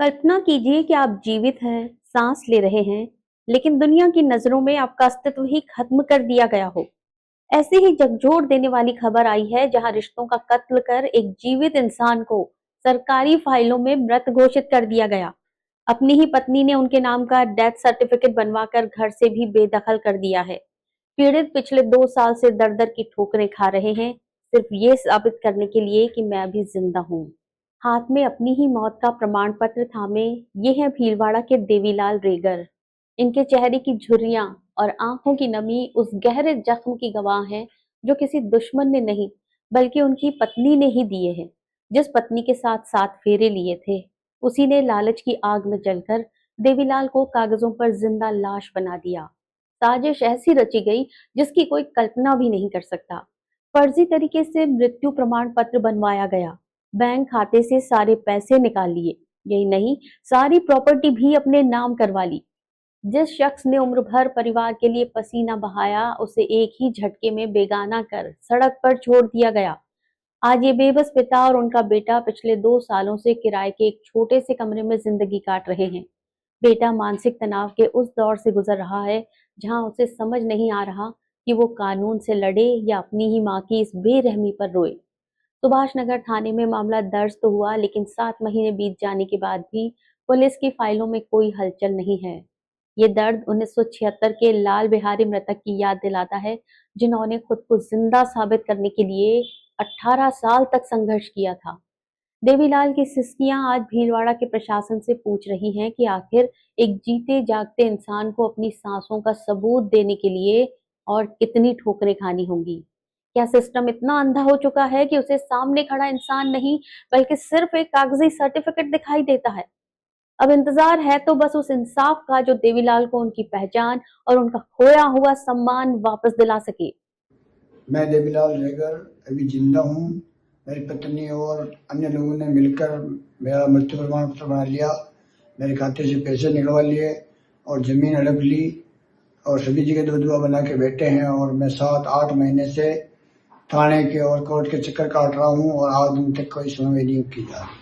कल्पना कीजिए कि आप जीवित हैं, सांस ले रहे हैं, लेकिन दुनिया की नजरों में आपका अस्तित्व ही खत्म कर दिया गया हो। ऐसे ही झकझोर देने वाली खबर आई है जहां रिश्तों का कत्ल कर एक जीवित इंसान को सरकारी फाइलों में मृत घोषित कर दिया गया। अपनी ही पत्नी ने उनके नाम का डेथ सर्टिफिकेट बनवाकर घर से भी बेदखल कर दिया है। पीड़ित पिछले 2 साल से दर दर की ठोकरें खा रहे हैं, सिर्फ ये साबित करने के लिए कि मैं अभी जिंदा हूँ। हाथ में अपनी ही मौत का प्रमाण पत्र थामे ये है भीलवाड़ा के देवीलाल रेगर। इनके चेहरे की झुर्रियां और आंखों की नमी उस गहरे जख्म की गवाह है जो किसी दुश्मन ने नहीं बल्कि उनकी पत्नी ने ही दिए हैं। जिस पत्नी के साथ 7 फेरे लिए थे, उसी ने लालच की आग में जलकर देवीलाल को कागजों पर जिंदा लाश बना दिया। साजिश ऐसी रची गई जिसकी कोई कल्पना भी नहीं कर सकता। फर्जी तरीके से मृत्यु प्रमाण पत्र बनवाया गया, बैंक खाते से सारे पैसे निकाल लिए, यही नहीं सारी प्रॉपर्टी भी अपने नाम करवा ली। जिस शख्स ने उम्र भर परिवार के लिए पसीना बहाया, उसे एक ही झटके में बेगाना कर सड़क पर छोड़ दिया गया। आज ये बेबस पिता और उनका बेटा पिछले 2 सालों से किराए के एक छोटे से कमरे में जिंदगी काट रहे हैं। बेटा मानसिक तनाव के उस दौर से गुजर रहा है जहां उसे समझ नहीं आ रहा कि वो कानून से लड़े या अपनी ही मां की इस बेरहमी पर रोए। सुभाष नगर थाने में मामला दर्ज तो हुआ, लेकिन 7 महीने बीत जाने के बाद भी पुलिस की फाइलों में कोई हलचल नहीं है। ये दर्द 1976 के लाल बिहारी मृतक की याद दिलाता है, जिन्होंने खुद को जिंदा साबित करने के लिए 18 साल तक संघर्ष किया था। देवीलाल की सिस्कियां आज भीलवाड़ा के प्रशासन से पूछ रही हैं कि आखिर एक जीते जागते इंसान को अपनी सांसों का सबूत देने के लिए और कितनी ठोकरें खानी होंगी। क्या सिस्टम इतना अंधा हो चुका है कि उसे सामने खड़ा इंसान नहीं बल्कि सिर्फ एक कागजी सर्टिफिकेट दिखाई देता है। अब इंतजार है तो बस उस इंसाफ का जो देवीलाल को उनकी पहचान और उनका खोया हुआ सम्मान वापस दिला सके। मैं देवीलाल रेगर अभी जिंदा हूँ। मेरी पत्नी और अन्य लोगों ने मिलकर मेरा मृत्यु प्रमाण पत्र बना लिया, मेरे खाते से पैसे निकलवा लिए और जमीन हड़प ली और सभी जगह दबदबा बना के बैठे हैं। और मैं 7-8 महीने से थाने के और कोर्ट के चक्कर काट रहा हूँ और आज दिन तक कोई सुनवाई नहीं की जा रही।